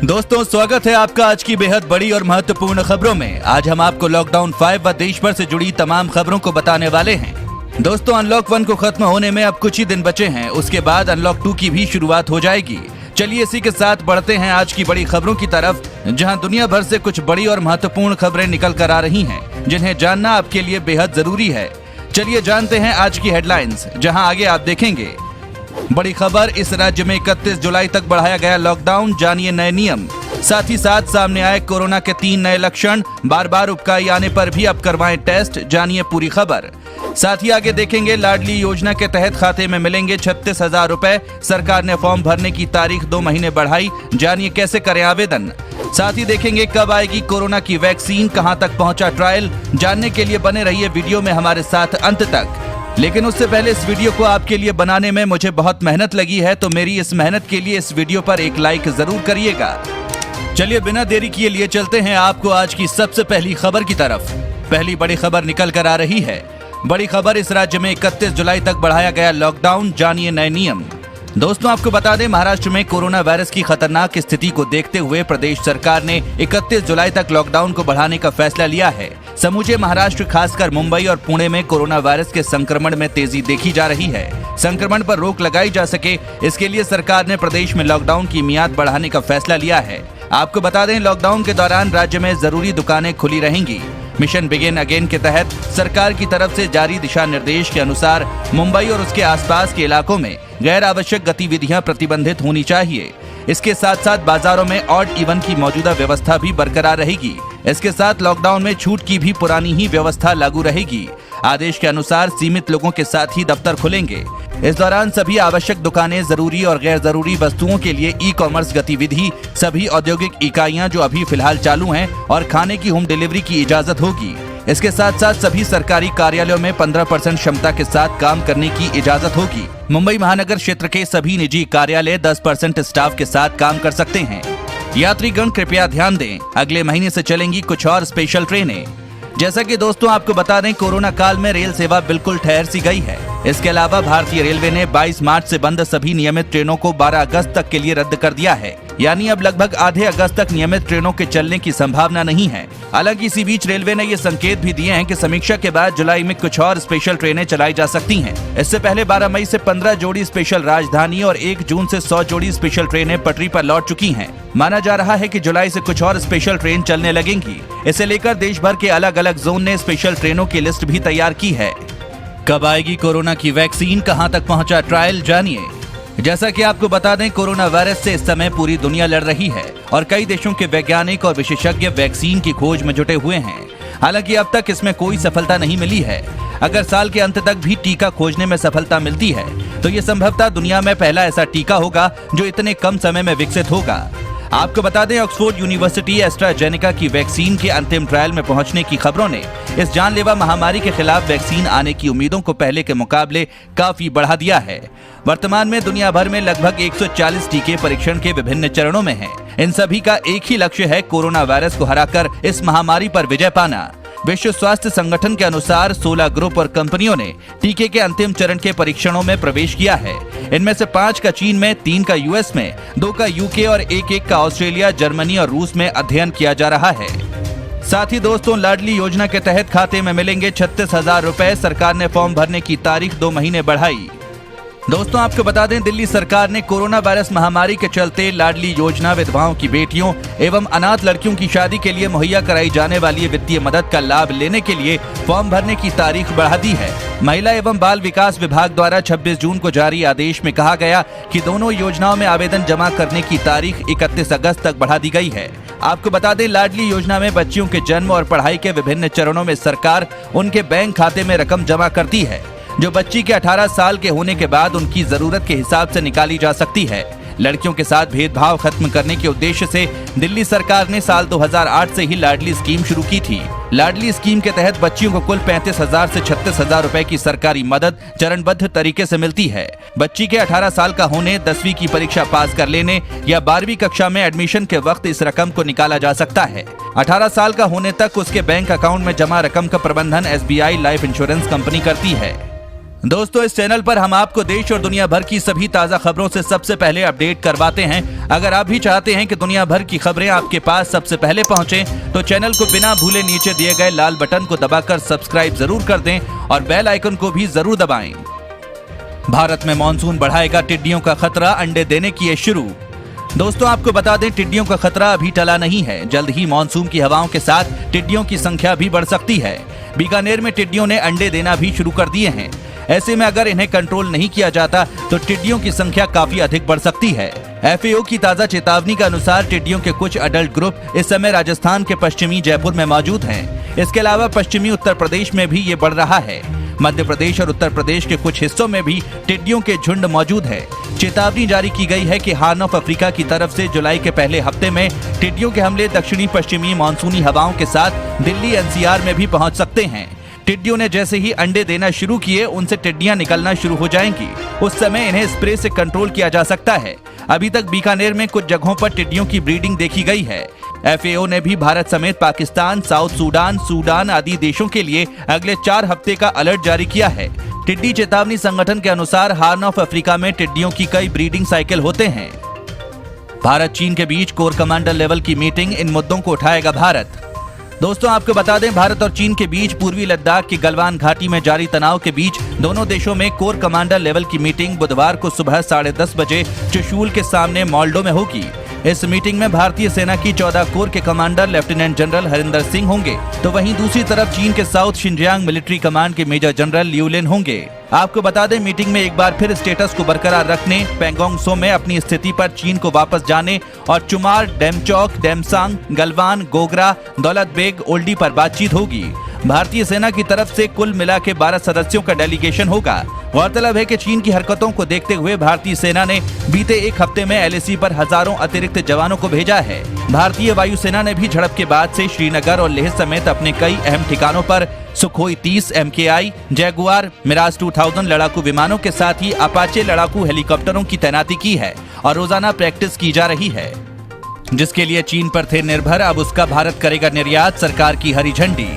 दोस्तों, स्वागत है आपका आज की बेहद बड़ी और महत्वपूर्ण खबरों में। आज हम आपको लॉकडाउन 5 व देश भर से जुड़ी तमाम खबरों को बताने वाले हैं। दोस्तों, अनलॉक 1 को खत्म होने में अब कुछ ही दिन बचे हैं। उसके बाद अनलॉक 2 की भी शुरुआत हो जाएगी। चलिए इसी के साथ बढ़ते हैं आज की बड़ी खबरों की तरफ, जहां दुनिया भर से कुछ बड़ी और महत्वपूर्ण खबरें निकल कर आ रही हैं, जिन्हें जानना आपके लिए बेहद जरूरी है। चलिए जानते हैं आज की हेडलाइंस, जहां आगे आप देखेंगे। बड़ी खबर, इस राज्य में 31 जुलाई तक बढ़ाया गया लॉकडाउन, जानिए नए नियम। साथ ही साथ सामने आए कोरोना के 3 नए लक्षण, बार बार उबकाई आने पर भी अब करवाएं टेस्ट, जानिए पूरी खबर। साथ ही आगे देखेंगे, लाडली योजना के तहत खाते में मिलेंगे 36,000 रुपए। सरकार ने फॉर्म भरने की तारीख 2 महीने बढ़ाई, जानिए कैसे करें आवेदन। साथ ही देखेंगे, कब आएगी कोरोना की वैक्सीन, कहां तक पहुंचा ट्रायल। जानने के लिए बने रहिए वीडियो में हमारे साथ अंत तक। लेकिन उससे पहले इस वीडियो को आपके लिए बनाने में मुझे बहुत मेहनत लगी है, तो मेरी इस मेहनत के लिए इस वीडियो पर एक लाइक जरूर करिएगा। चलिए बिना देरी किए लिए चलते हैं आपको आज की सबसे पहली खबर की तरफ। पहली बड़ी खबर निकल कर आ रही है। बड़ी खबर, इस राज्य में 31 जुलाई तक बढ़ाया गया लॉकडाउन, जानिए नए नियम। दोस्तों, आपको बता दें, महाराष्ट्र में कोरोना वायरस की खतरनाक स्थिति को देखते हुए प्रदेश सरकार ने 31 जुलाई तक लॉकडाउन को बढ़ाने का फैसला लिया है। समूचे महाराष्ट्र, खासकर मुंबई और पुणे में कोरोना वायरस के संक्रमण में तेजी देखी जा रही है। संक्रमण पर रोक लगाई जा सके, इसके लिए सरकार ने प्रदेश में लॉकडाउन की मियाद बढ़ाने का फैसला लिया है। आपको बता दें, लॉकडाउन के दौरान राज्य में जरूरी दुकानें खुली रहेंगी। मिशन बिगिन अगेन के तहत सरकार की तरफ से जारी दिशा निर्देश के अनुसार मुंबई और उसके आसपास के इलाकों में गैर आवश्यक गतिविधियां प्रतिबंधित होनी चाहिए। इसके साथ साथ बाजारों में ऑड इवन की मौजूदा व्यवस्था भी बरकरार रहेगी। इसके साथ लॉकडाउन में छूट की भी पुरानी ही व्यवस्था लागू रहेगी। आदेश के अनुसार सीमित लोगों के साथ ही दफ्तर खुलेंगे। इस दौरान सभी आवश्यक दुकानें, जरूरी और गैर जरूरी वस्तुओं के लिए ई-कॉमर्स गतिविधि, सभी औद्योगिक इकाइयां जो अभी फिलहाल चालू हैं, और खाने की होम डिलीवरी की इजाजत होगी। इसके साथ साथ सभी सरकारी कार्यालयों में 15% क्षमता के साथ काम करने की इजाजत होगी। मुंबई महानगर क्षेत्र के सभी निजी कार्यालय 10% स्टाफ के साथ काम कर सकते हैं। यात्रीगण कृपया ध्यान दें, अगले महीने से चलेंगी कुछ और स्पेशल ट्रेनें। जैसा कि दोस्तों आपको बता दें, कोरोना काल में रेल सेवा बिल्कुल ठहर सी गई है। इसके अलावा भारतीय रेलवे ने 22 मार्च से बंद सभी नियमित ट्रेनों को 12 अगस्त तक के लिए रद्द कर दिया है। यानी अब लगभग आधे अगस्त तक नियमित ट्रेनों के चलने की संभावना नहीं है। हालांकि इसी बीच रेलवे ने ये संकेत भी दिए हैं कि समीक्षा के बाद जुलाई में कुछ और स्पेशल ट्रेनें चलाई जा सकती हैं। इससे पहले 12 मई से 15 जोड़ी स्पेशल राजधानी और 1 जून से 100 जोड़ी स्पेशल ट्रेनें पटरी पर लौट चुकी हैं। माना जा रहा है कि जुलाई से कुछ और स्पेशल ट्रेन चलने लगेंगी। इसे लेकर देश भर के अलग अलग जोन ने स्पेशल ट्रेनों की लिस्ट भी तैयार की है। कब आएगी कोरोना की वैक्सीन, कहां तक पहुंचा ट्रायल, जानिए। जैसा कि आपको बता दें, कोरोना वायरस से इस समय पूरी दुनिया लड़ रही है और कई देशों के वैज्ञानिक और विशेषज्ञ वैक्सीन की खोज में जुटे हुए हैं। हालांकि अब तक इसमें कोई सफलता नहीं मिली है। अगर साल के अंत तक भी टीका खोजने में सफलता मिलती है, तो ये संभवतः दुनिया में पहला ऐसा टीका होगा जो इतने कम समय में विकसित होगा। आपको बता दें, ऑक्सफोर्ड यूनिवर्सिटी एस्ट्राजेनेका की वैक्सीन के अंतिम ट्रायल में पहुंचने की खबरों ने इस जानलेवा महामारी के खिलाफ वैक्सीन आने की उम्मीदों को पहले के मुकाबले काफी बढ़ा दिया है। वर्तमान में दुनिया भर में लगभग 140 टीके परीक्षण के विभिन्न चरणों में हैं। इन सभी का एक ही लक्ष्य है, कोरोना वायरस को हराकर इस महामारी पर विजय पाना। विश्व स्वास्थ्य संगठन के अनुसार 16 ग्रुप और कंपनियों ने टीके के अंतिम चरण के परीक्षणों में प्रवेश किया है। इनमें से 5 का चीन में, 3 का यूएस में, 2 का यूके और 1 का ऑस्ट्रेलिया, जर्मनी और रूस में अध्ययन किया जा रहा है। साथ ही दोस्तों, लाडली योजना के तहत खाते में मिलेंगे 36,000 रुपए। सरकार ने फॉर्म भरने की तारीख 2 महीने बढ़ाई। दोस्तों, आपको बता दें, दिल्ली सरकार ने कोरोना वायरस महामारी के चलते लाडली योजना, विधवाओं की बेटियों एवं अनाथ लड़कियों की शादी के लिए मुहैया कराई जाने वाली वित्तीय मदद का लाभ लेने के लिए फॉर्म भरने की तारीख बढ़ा दी है। महिला एवं बाल विकास विभाग द्वारा 26 जून को जारी आदेश में कहा गया कि दोनों योजनाओं में आवेदन जमा करने की तारीख 31 अगस्त तक बढ़ा दी गई है। आपको बता दें, लाडली योजना में बच्चियों के जन्म और पढ़ाई के विभिन्न चरणों में सरकार उनके बैंक खाते में रकम जमा करती है, जो बच्ची के 18 साल के होने के बाद उनकी जरूरत के हिसाब से निकाली जा सकती है। लड़कियों के साथ भेदभाव खत्म करने के उद्देश्य से दिल्ली सरकार ने साल 2008 से ही लाडली स्कीम शुरू की थी। लाडली स्कीम के तहत बच्चियों को कुल 35,000 से 36,000 रुपए की सरकारी मदद चरणबद्ध तरीके से मिलती है। बच्ची के 18 साल का होने, 10वीं की परीक्षा पास कर लेने या 12वीं कक्षा में एडमिशन के वक्त इस रकम को निकाला जा सकता है। 18 साल का होने तक उसके बैंक अकाउंट में जमा रकम का प्रबंधन SBI लाइफ इंश्योरेंस कंपनी करती है। दोस्तों, इस चैनल पर हम आपको देश और दुनिया भर की सभी ताजा खबरों से सबसे पहले अपडेट करवाते हैं। अगर आप भी चाहते हैं कि दुनिया भर की खबरें आपके पास सबसे पहले पहुंचे, तो चैनल को बिना भूले नीचे दिए गए लाल बटन को दबाकर सब्सक्राइब जरूर कर दें और बेल आइकन को भी जरूर दबाएं। भारत में मॉनसून बढ़ाएगा टिड्डियों का खतरा, अंडे देने किए शुरू। दोस्तों, आपको बता दें, टिड्डियों का खतरा अभी टला नहीं है। जल्द ही मॉनसून की हवाओं के साथ टिड्डियों की संख्या भी बढ़ सकती है। बीकानेर में टिड्डियों ने अंडे देना भी शुरू कर दिए हैं। ऐसे में अगर इन्हें कंट्रोल नहीं किया जाता तो टिड्डियों की संख्या काफी अधिक बढ़ सकती है। FAO की ताजा चेतावनी के अनुसार टिड्डियों के कुछ अडल्ट ग्रुप इस समय राजस्थान के पश्चिमी जयपुर में मौजूद हैं। इसके अलावा पश्चिमी उत्तर प्रदेश में भी ये बढ़ रहा है। मध्य प्रदेश और उत्तर प्रदेश के कुछ हिस्सों में भी टिड्डियों के झुंड मौजूद है। चेतावनी जारी की गई है कि हॉर्न ऑफ अफ्रीका की तरफ से जुलाई के पहले हफ्ते में टिड्डियों के हमले दक्षिणी पश्चिमी मानसूनी हवाओं के साथ दिल्ली NCR में भी पहुंच सकते हैं। टिड्डियों ने जैसे ही अंडे देना शुरू किए, उनसे टिड्डियां निकलना शुरू हो जाएंगी। उस समय इन्हें स्प्रे से कंट्रोल किया जा सकता है। अभी तक बीकानेर में कुछ जगहों पर टिड्डियों की ब्रीडिंग देखी गई है। FAO ने भी भारत समेत पाकिस्तान, साउथ सूडान आदि देशों के लिए अगले 4 हफ्ते का अलर्ट जारी किया है। टिड्डी चेतावनी संगठन के अनुसार हॉर्न ऑफ अफ्रीका में टिड्डियों की कई ब्रीडिंग साइकिल होते हैं। भारत चीन के बीच कोर कमांडर लेवल की मीटिंग, इन मुद्दों को उठाएगा भारत। दोस्तों, आपको बता दें, भारत और चीन के बीच पूर्वी लद्दाख की गलवान घाटी में जारी तनाव के बीच दोनों देशों में कोर कमांडर लेवल की मीटिंग बुधवार को सुबह 10:30 बजे चुशूल के सामने मोल्डो में होगी। इस मीटिंग में भारतीय सेना की 14 कोर के commander lieutenant general Harinder Singh होंगे, तो वहीं दूसरी तरफ चीन के साउथ शिनजियांग मिलिट्री कमांड के मेजर जनरल लियू लिन होंगे। आपको बता दें, मीटिंग में एक बार फिर स्टेटस को बरकरार रखने, पैंगोंग त्सो में अपनी स्थिति पर चीन को वापस जाने और चुमार, डेमचौक, डेमसांग, गलवान, गोगरा, दौलत बेग, ओल्डी पर बातचीत होगी। भारतीय सेना की तरफ से कुल मिला के 12 सदस्यों का डेलीगेशन होगा। गौरतलब है कि चीन की हरकतों को देखते हुए भारतीय सेना ने बीते एक हफ्ते में LAC पर हजारों अतिरिक्त जवानों को भेजा है। भारतीय वायुसेना ने भी झड़प के बाद से श्रीनगर और लेह समेत अपने कई अहम ठिकानों पर सुखोई 30, MKI, जैगुआर, मिराज 2000 लड़ाकू विमानों के साथ ही अपाचे लड़ाकू हेलीकॉप्टरों की तैनाती की है और रोजाना प्रैक्टिस की जा रही है। जिसके लिए चीन पर थे निर्भर, अब उसका भारत करेगा निर्यात, सरकार की हरी झंडी।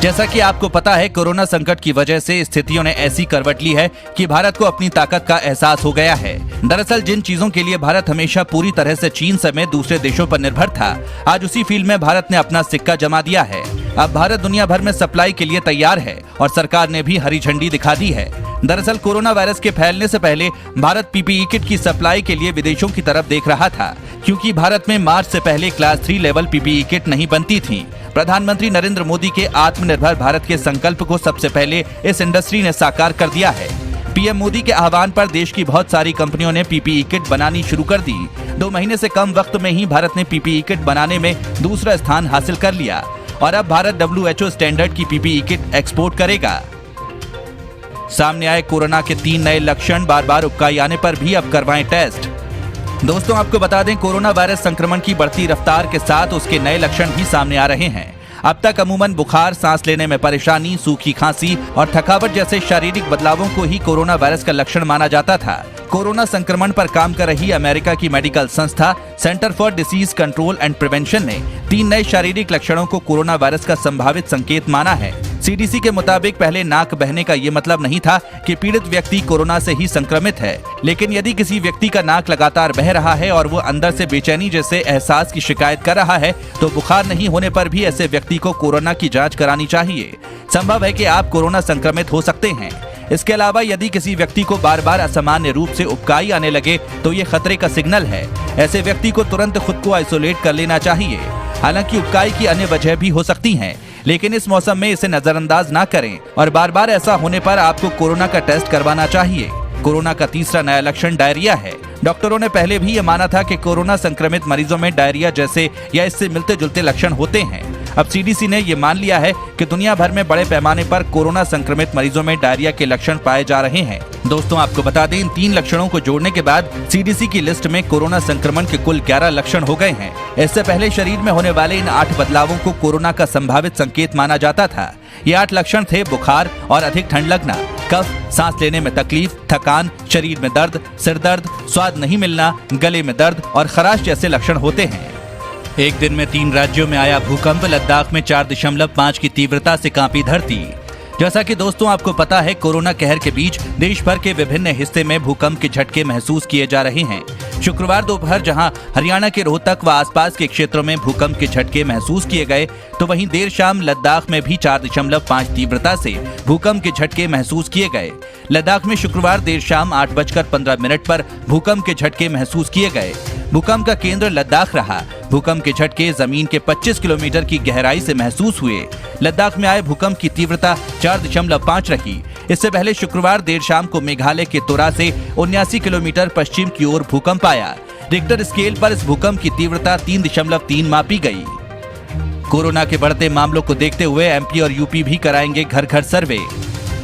जैसा कि आपको पता है, कोरोना संकट की वजह से स्थितियों ने ऐसी करवट ली है कि भारत को अपनी ताकत का एहसास हो गया है। दरअसल जिन चीजों के लिए भारत हमेशा पूरी तरह से चीन समेत दूसरे देशों पर निर्भर था, आज उसी फील्ड में भारत ने अपना सिक्का जमा दिया है। अब भारत दुनिया भर में सप्लाई के लिए तैयार है और सरकार ने भी हरी झंडी दिखा दी है। दरअसल कोरोना वायरस के फैलने से पहले भारत PPE किट की सप्लाई के लिए विदेशों की तरफ देख रहा था, क्योंकि भारत में मार्च से पहले क्लास 3 लेवल PPE किट नहीं बनती थी। प्रधानमंत्री नरेंद्र मोदी के आत्मनिर्भर भारत के संकल्प को सबसे पहले इस इंडस्ट्री ने साकार कर दिया है। PM मोदी के आह्वान पर देश की बहुत सारी कंपनियों ने PPE किट बनानी शुरू कर दी। 2 महीने से कम वक्त में ही भारत ने PPE किट बनाने में दूसरा स्थान हासिल कर लिया और अब भारत WHO स्टैंडर्ड की PPE किट एक्सपोर्ट करेगा। सामने आए कोरोना के 3 नए लक्षण, बार-बार उबकाई आने पर भी अब करवाएं टेस्ट। दोस्तों, आपको बता दें, कोरोना वायरस संक्रमण की बढ़ती रफ्तार के साथ उसके नए लक्षण भी सामने आ रहे हैं। अब तक अमूमन बुखार, सांस लेने में परेशानी, सूखी खांसी और थकावट जैसे शारीरिक बदलावों को ही कोरोना वायरस का लक्षण माना जाता था। कोरोना संक्रमण पर काम कर रही अमेरिका की मेडिकल संस्था centre for disease control and prevention ने 3 नए शारीरिक लक्षणों को कोरोना वायरस का संभावित संकेत माना है। CDC के मुताबिक पहले नाक बहने का ये मतलब नहीं था कि पीड़ित व्यक्ति कोरोना से ही संक्रमित है, लेकिन यदि किसी व्यक्ति का नाक लगातार बह रहा है और वो अंदर से बेचैनी जैसे एहसास की शिकायत कर रहा है, तो बुखार नहीं होने पर भी ऐसे व्यक्ति को कोरोना की जांच करानी चाहिए। संभव है कि आप कोरोना संक्रमित हो सकते हैं। इसके अलावा यदि किसी व्यक्ति को बार बार असामान्य रूप से उबकाई आने लगे तो ये खतरे का सिग्नल है। ऐसे व्यक्ति को तुरंत खुद को आइसोलेट कर लेना चाहिए। हालांकि उबकाई की अन्य वजह भी हो सकती हैं, लेकिन इस मौसम में इसे नजरअंदाज ना करें और बार बार ऐसा होने पर आपको कोरोना का टेस्ट करवाना चाहिए। कोरोना का तीसरा नया लक्षण डायरिया है। डॉक्टरों ने पहले भी ये माना था कि कोरोना संक्रमित मरीजों में डायरिया जैसे या इससे मिलते जुलते लक्षण होते हैं। अब CDC ने ये मान लिया है कि दुनिया भर में बड़े पैमाने पर कोरोना संक्रमित मरीजों में डायरिया के लक्षण पाए जा रहे हैं। दोस्तों, आपको बता दें, इन 3 लक्षणों को जोड़ने के बाद CDC की लिस्ट में कोरोना संक्रमण के कुल 11 लक्षण हो गए हैं। इससे पहले शरीर में होने वाले इन 8 बदलावों को कोरोना का संभावित संकेत माना जाता था। ये 8 लक्षण थे: बुखार और अधिक ठंड लगना, कफ, सांस लेने में तकलीफ, थकान, शरीर में दर्द, सिर दर्द, स्वाद नहीं मिलना, गले में दर्द और खराश जैसे लक्षण होते हैं। एक दिन में 3 राज्यों में आया भूकंप। लद्दाख में 4.5 की तीव्रता से कांपी धरती। जैसा कि दोस्तों आपको पता है, कोरोना कहर के बीच देश भर के विभिन्न हिस्से में भूकंप के झटके महसूस किए जा रहे हैं। शुक्रवार दोपहर जहां हरियाणा के रोहतक व आसपास के क्षेत्रों में भूकंप के झटके महसूस किए गए, तो वहीं देर शाम लद्दाख में भी 4.5 तीव्रता से भूकंप के झटके महसूस किए गए। लद्दाख में शुक्रवार देर शाम 8:15 पर भूकंप के झटके महसूस किए गए। भूकंप का केंद्र लद्दाख रहा। भूकंप के झटके जमीन के 25 किलोमीटर की गहराई से महसूस हुए। लद्दाख में आए भूकंप की तीव्रता 4.5 रही। इससे पहले शुक्रवार देर शाम को मेघालय के तोरा से 79 किलोमीटर पश्चिम की ओर भूकंप आया। रिक्टर स्केल पर इस भूकंप की तीव्रता 3.3 मापी गई। कोरोना के बढ़ते मामलों को देखते हुए एमपी और यूपी भी कराएंगे घर घर सर्वे।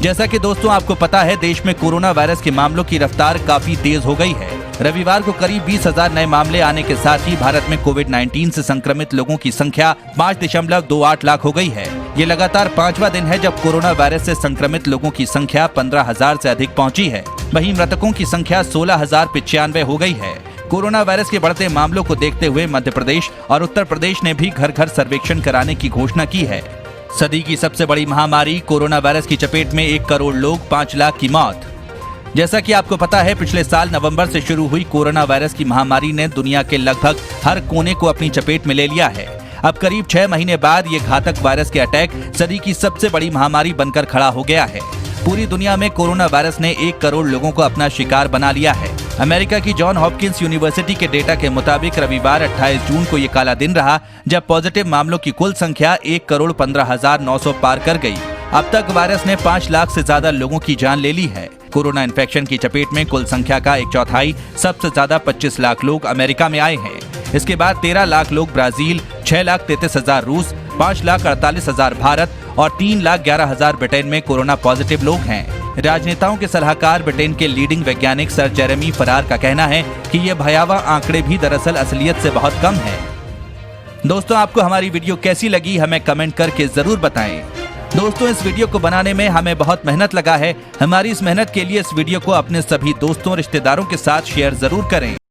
जैसा कि दोस्तों आपको पता है, देश में कोरोना वायरस के मामलों की रफ्तार काफी तेज हो गई है। रविवार को करीब 20,000 नए मामले आने के साथ ही भारत में कोविड-19 से संक्रमित लोगों की संख्या 5.28 लाख हो गई है। ये लगातार 5वां दिन है जब कोरोना वायरस से संक्रमित लोगों की संख्या 15,000 से अधिक पहुंची है। वहीं मृतकों की संख्या 16,095 हो गई है। कोरोना वायरस के बढ़ते मामलों को देखते हुए मध्य प्रदेश और उत्तर प्रदेश ने भी घर घर सर्वेक्षण कराने की घोषणा की है। सदी की सबसे बड़ी महामारी कोरोना वायरस की चपेट में 1 करोड़ लोग, 5 लाख की मौत। जैसा कि आपको पता है, पिछले साल नवंबर से शुरू हुई कोरोना वायरस की महामारी ने दुनिया के लगभग हर कोने को अपनी चपेट में ले लिया है। अब करीब 6 महीने बाद ये घातक वायरस के अटैक सदी की सबसे बड़ी महामारी बनकर खड़ा हो गया है। पूरी दुनिया में कोरोना वायरस ने 1 करोड़ लोगों को अपना शिकार बना लिया है। अमेरिका की जॉन हॉपकिंस यूनिवर्सिटी के डेटा के मुताबिक रविवार 28 जून को ये काला दिन रहा जब पॉजिटिव मामलों की कुल संख्या 1,15,900 पार कर गई। अब तक वायरस ने 5 लाख से ज्यादा लोगों की जान ले ली है। कोरोना इन्फेक्शन की चपेट में कुल संख्या का 1/4, सबसे ज्यादा 25 लाख लोग अमेरिका में आए हैं। इसके बाद 13 लाख लोग ब्राजील, 6,33,000 रूस, 5,48,000 भारत और 3,11,000 ब्रिटेन में कोरोना पॉजिटिव लोग हैं। राजनेताओं के सलाहकार ब्रिटेन के लीडिंग वैज्ञानिक सर जेरेमी फरार का कहना है कि ये भयावह आंकड़े भी दरअसल असलियत से बहुत कम है। दोस्तों, आपको हमारी वीडियो कैसी लगी हमें कमेंट करके जरूर बताएं। दोस्तों, इस वीडियो को बनाने में हमें बहुत मेहनत लगा है। हमारी इस मेहनत के लिए इस वीडियो को अपने सभी दोस्तों रिश्तेदारों के साथ शेयर जरूर करें।